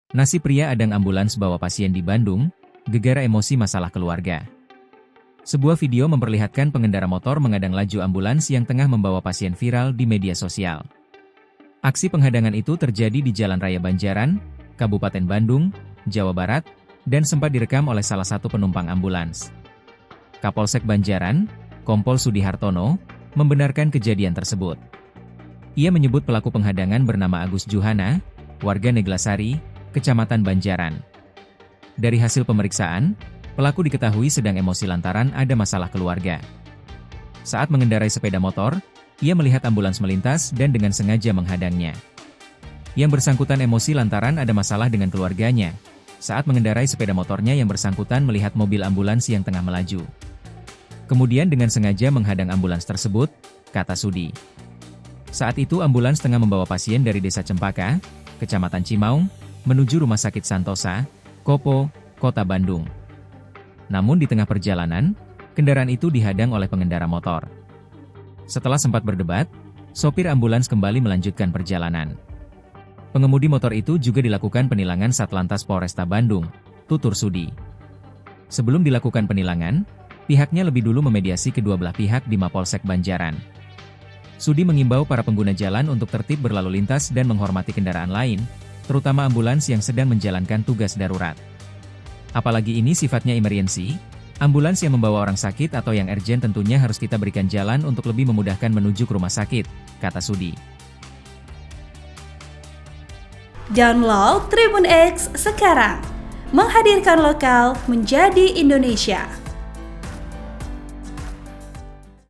Nasib pria adang ambulans bawa pasien di Bandung, gegara emosi masalah keluarga. Sebuah video memperlihatkan pengendara motor mengadang laju ambulans yang tengah membawa pasien viral di media sosial. Aksi penghadangan itu terjadi di Jalan Raya Banjaran, Kabupaten Bandung, Jawa Barat, dan sempat direkam oleh salah satu penumpang ambulans. Kapolsek Banjaran, Kompol Sudihartono, membenarkan kejadian tersebut. Ia menyebut pelaku penghadangan bernama Agus Juhana, warga Neglasari, Kecamatan Banjaran. Dari hasil pemeriksaan, pelaku diketahui sedang emosi lantaran ada masalah keluarga. Saat mengendarai sepeda motor, ia melihat ambulans melintas dan dengan sengaja menghadangnya. Yang bersangkutan emosi lantaran ada masalah dengan keluarganya. Saat mengendarai sepeda motornya yang bersangkutan melihat mobil ambulans yang tengah melaju. Kemudian dengan sengaja menghadang ambulans tersebut, kata Sudi. Saat itu ambulans tengah membawa pasien dari Desa Cempaka, Kecamatan Cimaung, menuju Rumah Sakit Santosa, Kopo, Kota Bandung. Namun di tengah perjalanan, kendaraan itu dihadang oleh pengendara motor. Setelah sempat berdebat, sopir ambulans kembali melanjutkan perjalanan. Pengemudi motor itu juga dilakukan penilangan Satlantas Polresta Bandung, tutur Sudi. Sebelum dilakukan penilangan, pihaknya lebih dulu memediasi kedua belah pihak di Mapolsek Banjaran. Sudi mengimbau para pengguna jalan untuk tertib berlalu lintas dan menghormati kendaraan lain, terutama ambulans yang sedang menjalankan tugas darurat. Apalagi ini sifatnya emergency, ambulans yang membawa orang sakit atau yang urgent tentunya harus kita berikan jalan untuk lebih memudahkan menuju ke rumah sakit, kata Sudi. Download Tribun X sekarang, menghadirkan lokal menjadi Indonesia.